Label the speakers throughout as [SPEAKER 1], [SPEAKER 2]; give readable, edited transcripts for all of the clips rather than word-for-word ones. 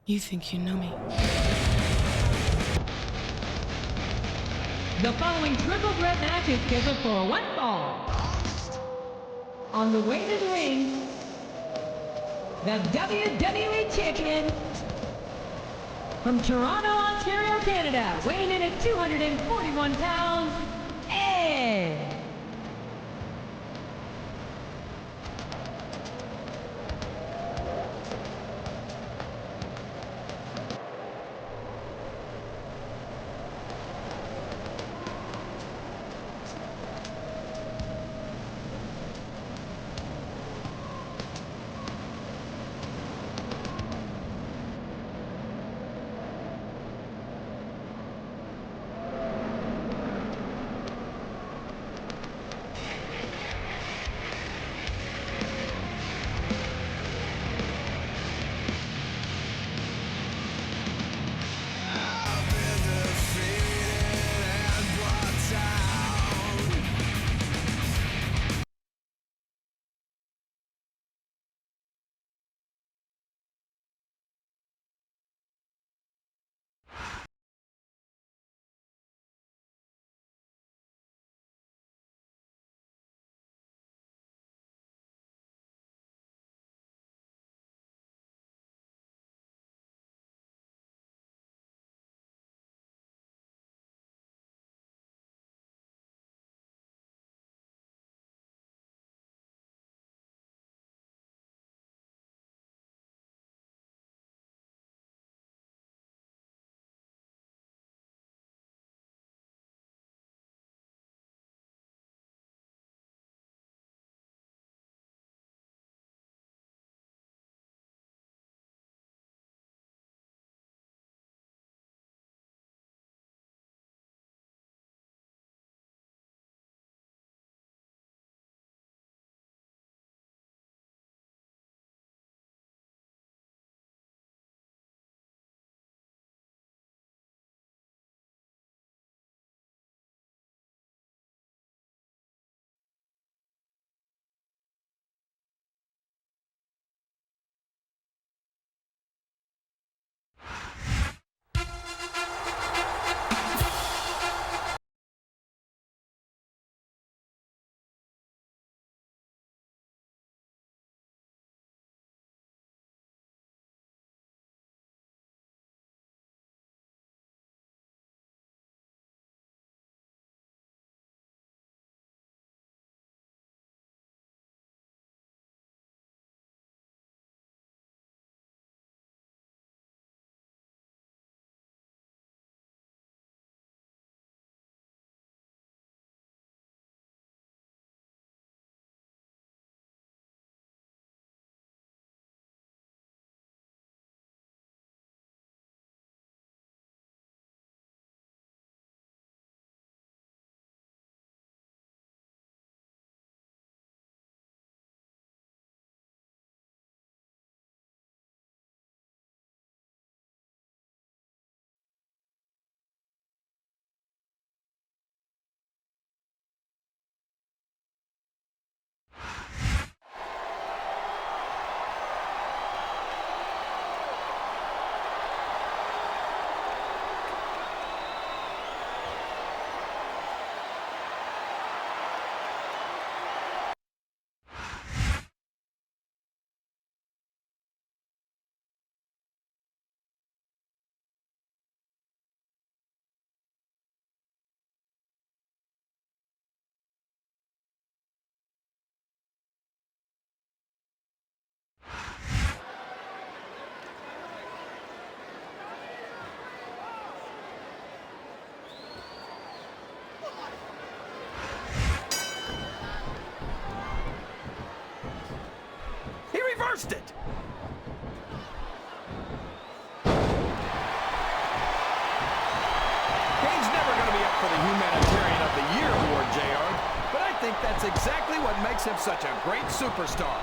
[SPEAKER 1] You think you know me?
[SPEAKER 2] The following triple threat match is scheduled for one fall. On the way to the ring, the WWE Champion from Toronto, Ontario, Canada, weighing in at 241 pounds, Edge.
[SPEAKER 3] It. Kane's never going to be up for the Humanitarian of the Year award, JR, but I think that's exactly what makes him such a great superstar.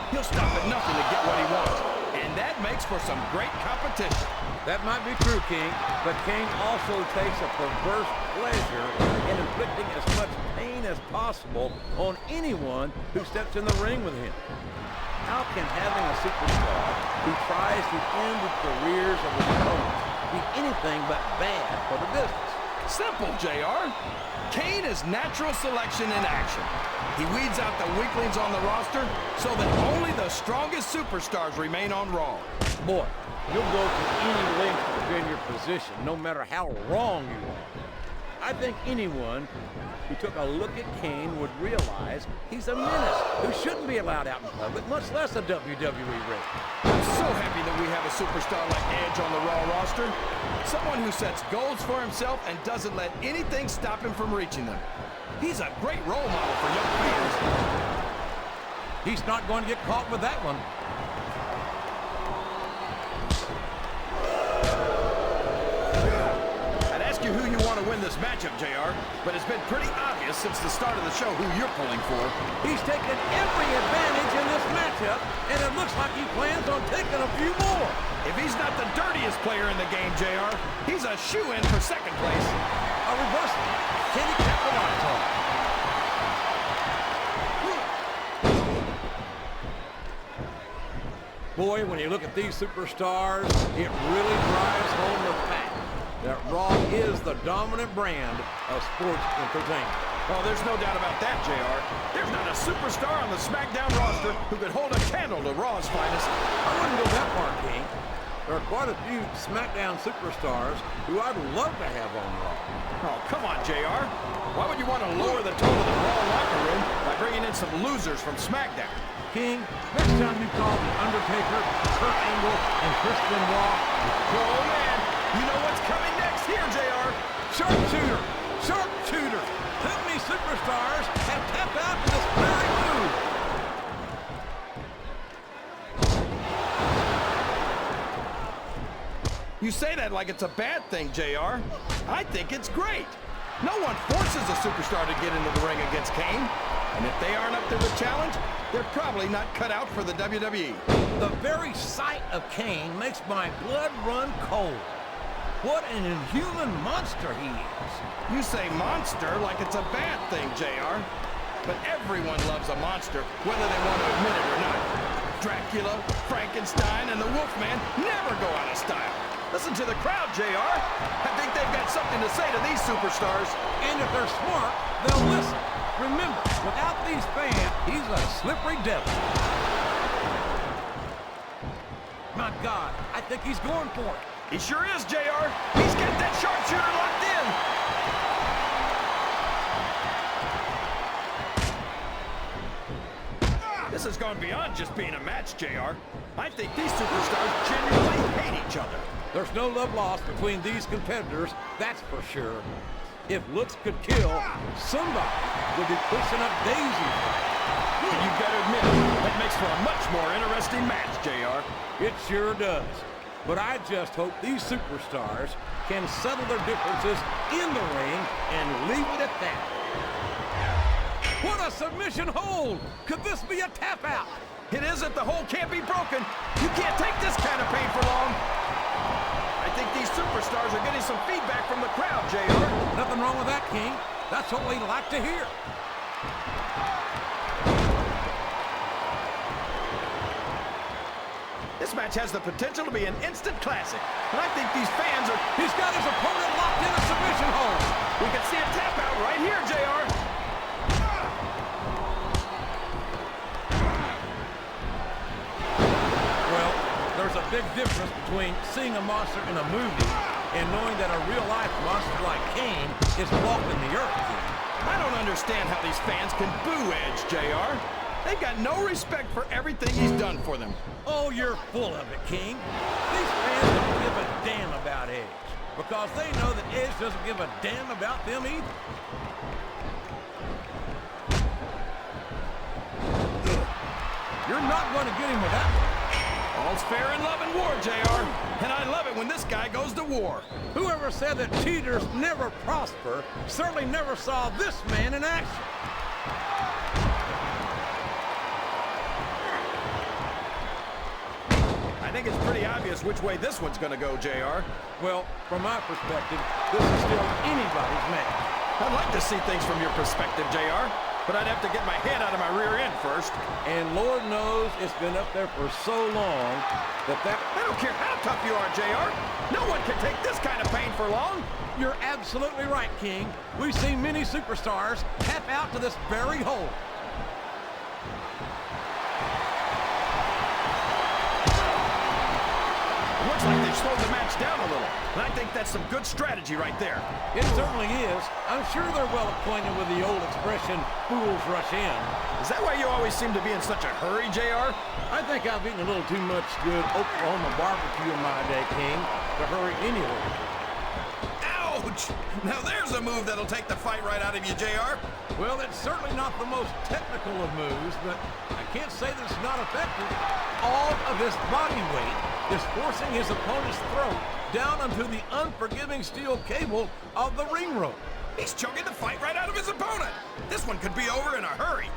[SPEAKER 3] He'll stop at nothing to get what he wants, and that makes for some great competition.
[SPEAKER 4] That might be true, King, but Kane also takes a perverse pleasure in inflicting as much pain as possible on anyone who steps in the ring with him. How can having a superstar who tries to end the careers of his opponents be anything but bad for the business?
[SPEAKER 3] Simple, JR. Kane is natural selection in action. He weeds out the weaklings on the roster so that only the strongest superstars remain on Raw.
[SPEAKER 4] Boy, you'll go to any length to defend your position, no matter how wrong you are. I think anyone who took a look at Kane would realize he's a menace who shouldn't be allowed out in public, much less a WWE ring.
[SPEAKER 3] I'm so happy that we have a superstar like Edge on the Raw roster. Someone who sets goals for himself and doesn't let anything stop him from reaching them. He's a great role model for young fans.
[SPEAKER 4] He's not going to get caught with that one.
[SPEAKER 3] Who you want to win this matchup, JR, but it's been pretty obvious since the start of the show who you're pulling for.
[SPEAKER 4] He's taken every advantage in this matchup, and it looks like he plans on taking a few more.
[SPEAKER 3] If he's not the dirtiest player in the game, JR, he's a shoo-in for second place.
[SPEAKER 4] A reversal. Can he capitalize on it? Boy, when you look at these superstars, it really drives home the fact that Raw is the dominant brand of sports entertainment.
[SPEAKER 3] Oh, there's no doubt about that, JR. There's not a superstar on the Smackdown roster who could hold a candle to Raw's finest.
[SPEAKER 4] I wouldn't go that far, King. There are quite a few Smackdown superstars who I'd love to have on Raw.
[SPEAKER 3] Oh, come on, JR. Why would you want to lower the tone of the Raw locker room by bringing in some losers from Smackdown?
[SPEAKER 4] King, next time you call The Undertaker, Kurt Angle, and Chris Benoit.
[SPEAKER 3] Oh, man. You know what's coming next here, JR?
[SPEAKER 4] Sharpshooter! Sharpshooter! How many superstars have tapped out to this very move?
[SPEAKER 3] You say that like it's a bad thing, JR. I think it's great. No one forces a superstar to get into the ring against Kane. And if they aren't up to the challenge, they're probably not cut out for the WWE.
[SPEAKER 4] The very sight of Kane makes my blood run cold. What an inhuman monster he is.
[SPEAKER 3] You say monster like it's a bad thing, JR. But everyone loves a monster, whether they want to admit it or not. Dracula, Frankenstein, and the Wolfman never go out of style. Listen to the crowd, JR. I think they've got something to say to these superstars.
[SPEAKER 4] And if they're smart, they'll listen. Remember, without these fans, he's a slippery devil. My God, I think he's going for it.
[SPEAKER 3] He sure is, JR. He's got that sharpshooter locked in. This has gone beyond just being a match, JR. I think these superstars genuinely hate each other.
[SPEAKER 4] There's no love lost between these competitors, that's for sure. If looks could kill, somebody would be pushing up daisies.
[SPEAKER 3] You gotta admit, that makes for a much more interesting match, JR.
[SPEAKER 4] It sure does. But I just hope these superstars can settle their differences in the ring and leave it at that. What a submission hold! Could this be a tap out?
[SPEAKER 3] It isn't. The hold can't be broken. You can't take this kind of pain for long. I think these superstars are getting some feedback from the crowd, JR.
[SPEAKER 4] Nothing wrong with that, King. That's what we like to hear.
[SPEAKER 3] This match has the potential to be an instant classic. And I think these fans are...
[SPEAKER 4] He's got his opponent locked in a submission hold.
[SPEAKER 3] We can see a tap out right here, JR.
[SPEAKER 4] Well, there's a big difference between seeing a monster in a movie and knowing that a real-life monster like Kane is walking the earth.
[SPEAKER 3] I don't understand how these fans can boo Edge, JR. They've got no respect for everything he's done for them.
[SPEAKER 4] Oh, you're full of it, King. These fans don't give a damn about Edge because they know that Edge doesn't give a damn about them either. You're not going to get him with that one.
[SPEAKER 3] All's fair in love and war, JR. And I love it when this guy goes to war.
[SPEAKER 4] Whoever said that cheaters never prosper certainly never saw this man in action.
[SPEAKER 3] I think it's pretty obvious which way this one's going to go, JR.
[SPEAKER 4] Well, from my perspective, this is still anybody's match.
[SPEAKER 3] I'd like to see things from your perspective, JR. but I'd have to get my head out of my rear end first.
[SPEAKER 4] And Lord knows it's been up there for so long that
[SPEAKER 3] I don't care how tough you are, JR. No one can take this kind of pain for long.
[SPEAKER 4] You're absolutely right, King. We've seen many superstars tap out to this very hole.
[SPEAKER 3] Looks like they've slowed the match down a little, and I think that's some good strategy right there.
[SPEAKER 4] It certainly is. I'm sure they're well acquainted with the old expression, fools rush in.
[SPEAKER 3] Is that why you always seem to be in such a hurry, JR?
[SPEAKER 4] I think I've eaten a little too much good Oklahoma barbecue in my day, King, to hurry anywhere.
[SPEAKER 3] Ouch! Now there's a move that'll take the fight right out of you, JR.
[SPEAKER 4] Well, it's certainly not the most technical of moves, but I can't say that it's not effective. All of his body weight is forcing his opponent's throat down onto the unforgiving steel cable of the ring rope.
[SPEAKER 3] He's choking the fight right out of his opponent. This one could be over in a hurry.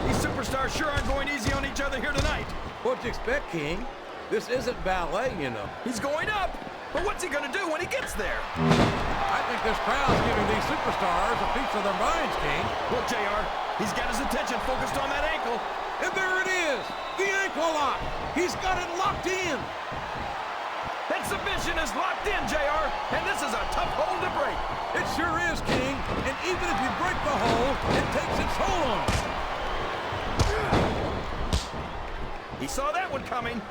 [SPEAKER 3] These superstars sure aren't going easy on each other here tonight.
[SPEAKER 4] What'd you expect, King? This isn't ballet, you know.
[SPEAKER 3] He's going up, but what's he gonna do when he gets there?
[SPEAKER 4] I think this crowd's giving these superstars a piece of their minds, King.
[SPEAKER 3] Look, JR, he's got his attention focused on that ankle.
[SPEAKER 4] And there it is, the ankle lock. He's got it locked in.
[SPEAKER 3] That submission is locked in, JR, and this is a tough hold to break.
[SPEAKER 4] It sure is, King. And even if you break the hold, it takes its toll on him.
[SPEAKER 3] He saw that one coming.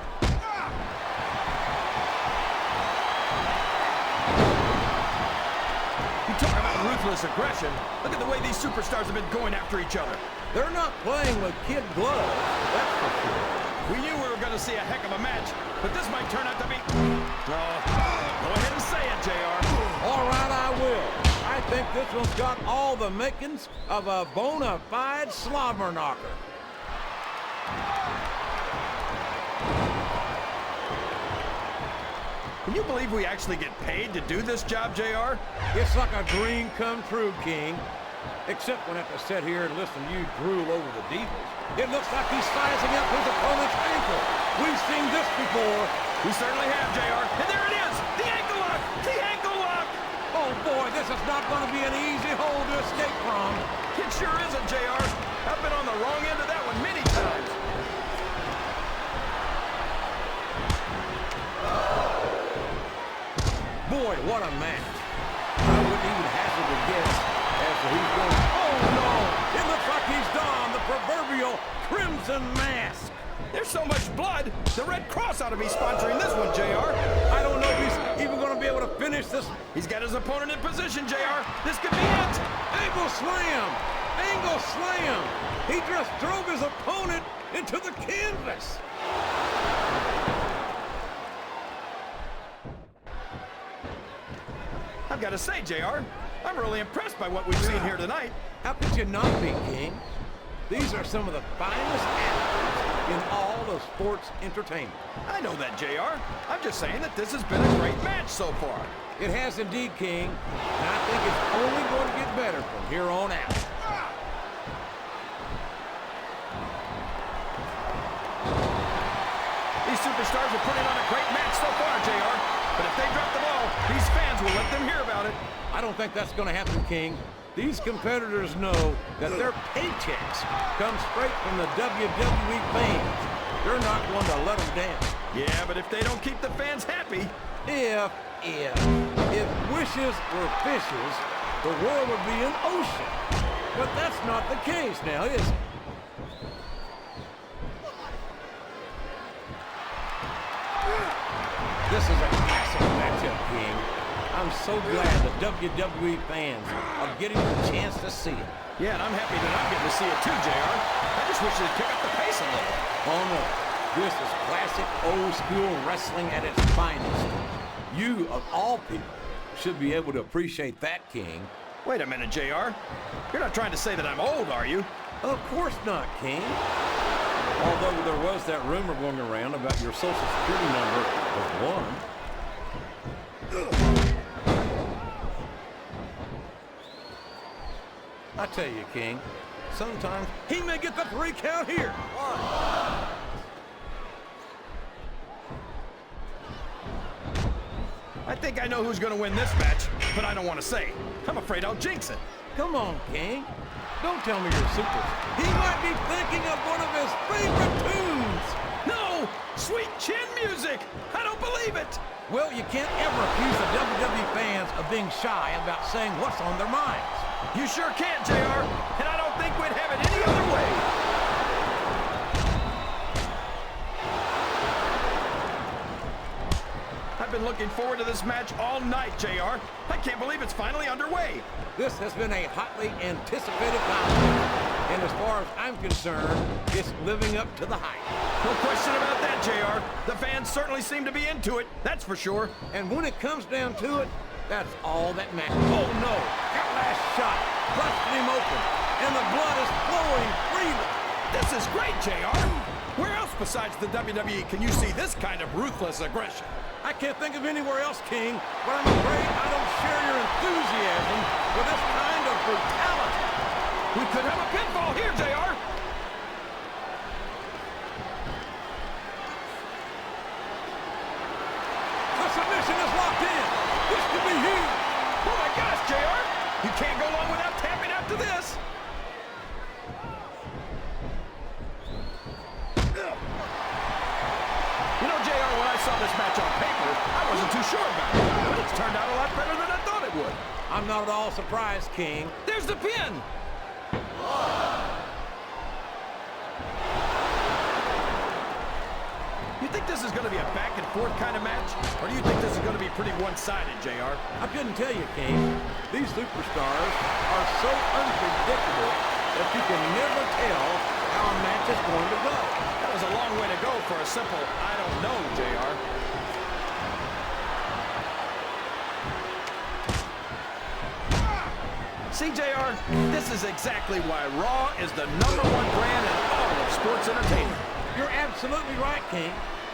[SPEAKER 3] You talk about ruthless aggression. Look at the way these superstars have been going after each other.
[SPEAKER 4] They're not playing with kid gloves, that's for sure.
[SPEAKER 3] We knew we were going to see a heck of a match, but this might turn out to be... go ahead and say it, JR.
[SPEAKER 4] All right, I will. I think this one's got all the makings of a bona fide slobber knocker.
[SPEAKER 3] Can you believe we actually get paid to do this job, JR?
[SPEAKER 4] It's like a dream come true, King. Except when I have to sit here and listen to you drool over the Divas. It looks like he's sizing up his opponent's ankle. We've seen this before.
[SPEAKER 3] We certainly have, JR. And there it is! The ankle lock! The ankle lock!
[SPEAKER 4] Oh, boy, this is not going to be an easy hole to escape from.
[SPEAKER 3] It sure isn't, JR. I've been on the wrong end of that one many times.
[SPEAKER 4] Boy, what a match. I wouldn't even hazard a guess as to who's going. Oh, no! It looks like he's donned the proverbial crimson mask.
[SPEAKER 3] There's so much blood, the Red Cross ought to be sponsoring this one, JR.
[SPEAKER 4] I don't know if he's even going to be able to finish this.
[SPEAKER 3] He's got his opponent in position, JR. This could be it.
[SPEAKER 4] Angle slam! Angle slam! He just drove his opponent into the canvas.
[SPEAKER 3] I've got to say, JR, I'm really impressed by what we've seen here tonight.
[SPEAKER 4] How could you not be, King? These are some of the finest athletes in all of sports entertainment.
[SPEAKER 3] I know that, JR. I'm just saying that this has been a great match so far.
[SPEAKER 4] It has indeed, King. And I think it's only going to get better from here on out.
[SPEAKER 3] These superstars are putting on a great match so far, JR. But if they drop the ball, these fans will let them hear about it.
[SPEAKER 4] I don't think that's going to happen, King. These competitors know that their paychecks come straight from the WWE fans. They're not going to let them down.
[SPEAKER 3] Yeah, but if they don't keep the fans happy...
[SPEAKER 4] If wishes were fishes, the world would be an ocean. But that's not the case now, is it? This is a classic matchup, King. I'm so glad the WWE fans are getting the chance to see it.
[SPEAKER 3] Yeah, and I'm happy that I'm getting to see it too, JR. I just wish they'd pick up the pace a little.
[SPEAKER 4] Oh, no. This is classic old-school wrestling at its finest. You, of all people, should be able to appreciate that, King.
[SPEAKER 3] Wait a minute, JR. You're not trying to say that I'm old, are you?
[SPEAKER 4] Of course not, King. Although there was that rumor going around about your Social Security number was 1. I tell you, King, sometimes he may get the 3 count here. 1.
[SPEAKER 3] I think I know who's going to win this match, but I don't want to say. I'm afraid I'll jinx it.
[SPEAKER 4] Come on, King. Don't tell me you're super. He might be thinking of one of his favorite tunes.
[SPEAKER 3] No! Sweet chin music! I don't believe it!
[SPEAKER 4] Well, you can't ever accuse the WWE fans of being shy about saying what's on their minds.
[SPEAKER 3] You sure can, JR, and I don't think we'd have it any other way. I've been looking forward to this match all night, JR. I can't believe it's finally underway.
[SPEAKER 4] This has been a hotly anticipated conflict, and as far as I'm concerned, it's living up to the hype.
[SPEAKER 3] No question about that, JR. The fans certainly seem to be into it, that's for sure.
[SPEAKER 4] And when it comes down to it, that's all that matters. Oh no, that last shot busted him open, and the blood is flowing freely.
[SPEAKER 3] This is great, JR. Where else besides the WWE can you see this kind of ruthless aggression?
[SPEAKER 4] I can't think of anywhere else, King, but I'm afraid I don't share your enthusiasm for this kind of brutality.
[SPEAKER 3] We could have a pinfall here, JR.
[SPEAKER 4] The submission is locked in. This could be huge.
[SPEAKER 3] Oh my gosh, JR. You can't go long without tapping out to this. You know, JR, when I saw this match on paper, I wasn't too sure about it. But it's turned out a lot better than I thought it would.
[SPEAKER 4] I'm not at all surprised, King.
[SPEAKER 3] There's the pin. You think this is going to be a back-and-forth kind of match? Or do you think this is going to be pretty one-sided, JR?
[SPEAKER 4] I couldn't tell you, King. These superstars are so unpredictable that you can never tell how a match is going to go.
[SPEAKER 3] That was a long way to go for a simple, I don't know, JR. See, JR, this is exactly why Raw is the #1 brand in all of sports entertainment.
[SPEAKER 4] You're absolutely right, King.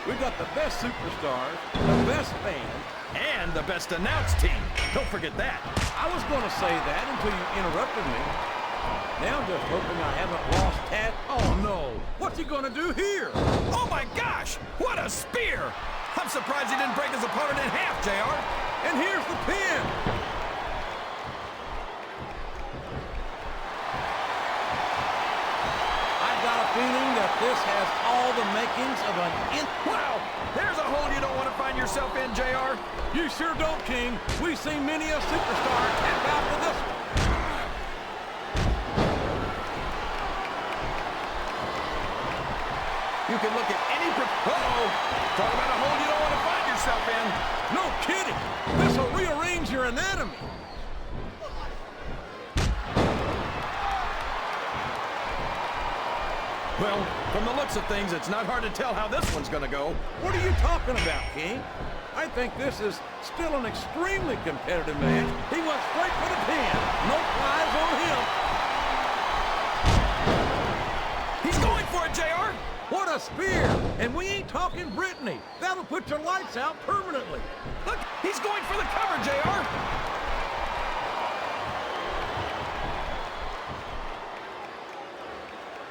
[SPEAKER 4] We've got the best superstars, the best fans,
[SPEAKER 3] and the best announced team. Don't forget that.
[SPEAKER 4] I was going to say that until you interrupted me. Now I'm just hoping I haven't lost Tad. Oh, no. What's he going to do here?
[SPEAKER 3] Oh, my gosh. What a spear. I'm surprised he didn't break his opponent in half, JR.
[SPEAKER 4] And here's the pin. I've got a feeling that this has all the makings of an
[SPEAKER 3] Wow. There's a hole you don't want to find yourself in, JR.
[SPEAKER 4] You sure don't, King. We've seen many a superstar tap out to this one.
[SPEAKER 3] You can look at any... Uh-oh. Talk about a hole you don't want to find yourself in.
[SPEAKER 4] No kidding. This will rearrange your anatomy.
[SPEAKER 3] Well, from the looks of things, it's not hard to tell how this one's going to go.
[SPEAKER 4] What are you talking about, King? I think this is still an extremely competitive match. He went straight for the pin. No flies on him.
[SPEAKER 3] He's going for it, JR.
[SPEAKER 4] What a spear! And we ain't talking Brittany. That'll put your lights out permanently.
[SPEAKER 3] Look, he's going for the cover, JR.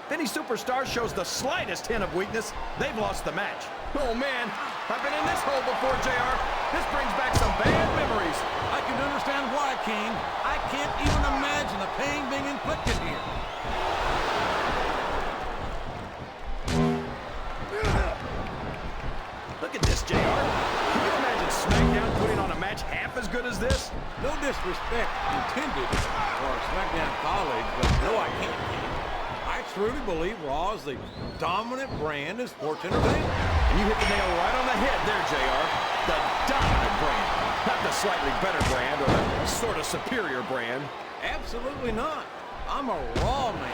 [SPEAKER 3] If any superstar shows the slightest hint of weakness, they've lost the match. Oh, man, I've been in this hole before, JR. This brings back some bad memories.
[SPEAKER 4] I can understand why, King. I can't even imagine the pain being inflicted here.
[SPEAKER 3] Look at this, JR. Can you imagine Smackdown putting on a match half as good as this?
[SPEAKER 4] No disrespect intended for our Smackdown colleagues, but no, I can't, King. I truly believe Raw is the dominant brand in sports entertainment.
[SPEAKER 3] And you hit the nail right on the head there, JR. The dominant brand. Not the slightly better brand or the sort of superior brand.
[SPEAKER 4] Absolutely not. I'm a Raw man.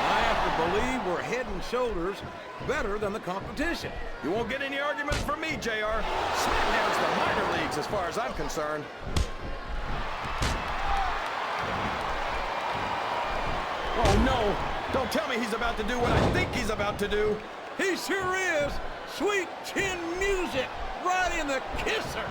[SPEAKER 4] I have to believe we're head and shoulders better than the competition.
[SPEAKER 3] You won't get any arguments from me, JR. Smackdown's the minor leagues as far as I'm concerned. Oh, no. Don't tell me he's about to do what I think he's about to do.
[SPEAKER 4] He sure is. Sweet chin music right in the kisser.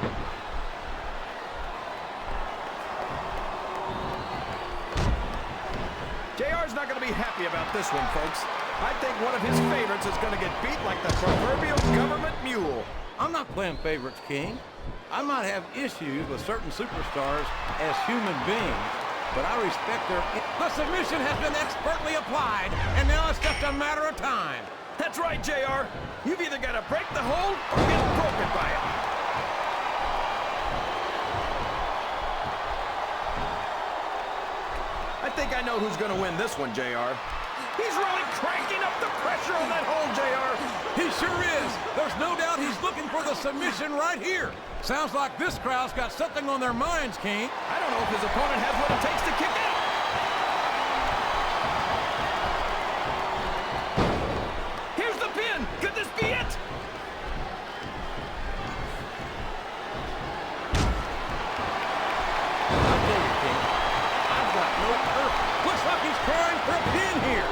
[SPEAKER 3] JR's not going to be happy about this one, folks. I think one of his favorites is going to get beat like the proverbial government mule.
[SPEAKER 4] I'm not playing favorites, King. I might have issues with certain superstars as human beings, but I respect their... The submission has been expertly applied, and now it's just a matter of time.
[SPEAKER 3] That's right, JR. You've either got to break the hold or get broken by it. I think I know who's going to win this one, JR. He's really cranking up the pressure on that hold, JR.
[SPEAKER 4] He sure is. There's no doubt he's looking for the submission right here. Sounds like this crowd's got something on their minds, King.
[SPEAKER 3] I don't know if his opponent has what it takes to kick out. Here's the pin. Could this be it?
[SPEAKER 4] I'll tell you, King, I've got no earth. Looks like he's trying for a pin here.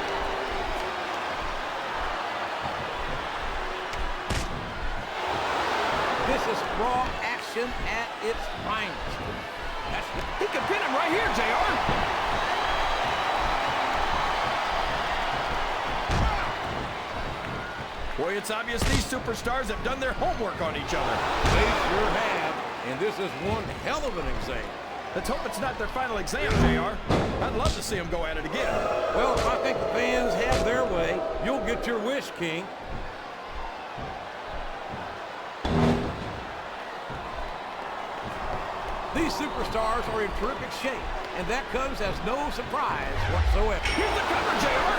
[SPEAKER 4] This is raw action at its finest.
[SPEAKER 3] He could pin him right here, JR. Boy, it's obvious these superstars have done their homework on each other.
[SPEAKER 4] They sure have, and this is one hell of an exam.
[SPEAKER 3] Let's hope it's not their final exam, JR. I'd love to see them go at it again.
[SPEAKER 4] Well, if I think the fans have their way, you'll get your wish, King. These superstars are in terrific shape, and that comes as no surprise whatsoever.
[SPEAKER 3] Here's the cover, JR.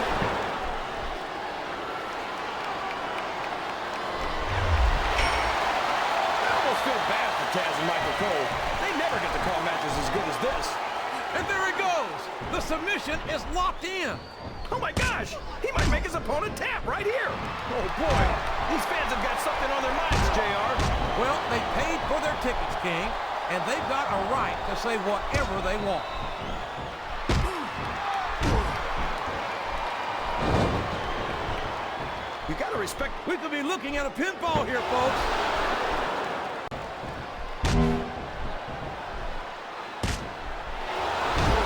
[SPEAKER 3] I almost feel bad for Taz and Michael Cole. They never get to call matches as good as this.
[SPEAKER 4] And there he goes! The submission is locked in.
[SPEAKER 3] Oh my gosh! He might make his opponent tap right here. Oh boy, these fans have got something on their minds, JR.
[SPEAKER 4] Well, they paid for their tickets, King, and they've got a right to say whatever they want.
[SPEAKER 3] You gotta respect...
[SPEAKER 4] We could be looking at a pinfall here, folks.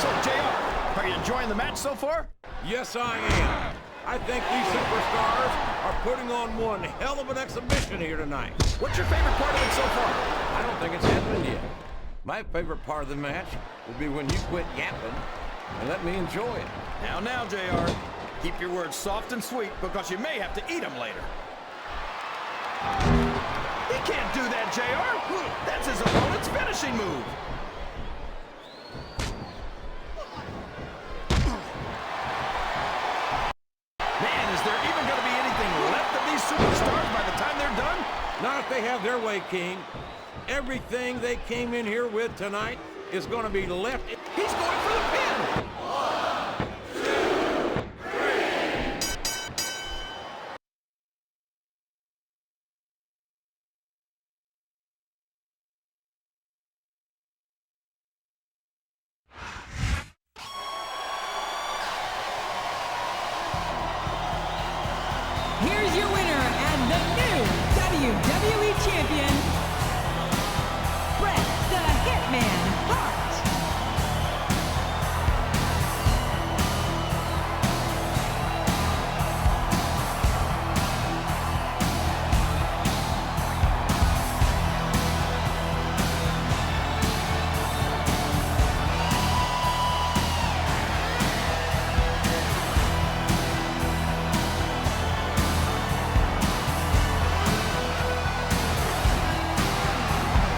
[SPEAKER 3] So, JR, are you enjoying the match so far?
[SPEAKER 4] Yes, I am. I think these superstars are putting on one hell of an exhibition here tonight.
[SPEAKER 3] What's your favorite part of it so far?
[SPEAKER 4] I don't think it's happened yet. My favorite part of the match will be when you quit yapping and let me enjoy it.
[SPEAKER 3] Now, JR. Keep your words soft and sweet because you may have to eat them later. He can't do that, JR. That's his opponent's finishing move. Man, is there even going to be anything left of these superstars by the time they're done?
[SPEAKER 4] Not if they have their way, King. Everything they came in here with tonight is going to be left.
[SPEAKER 3] He's going for the pin.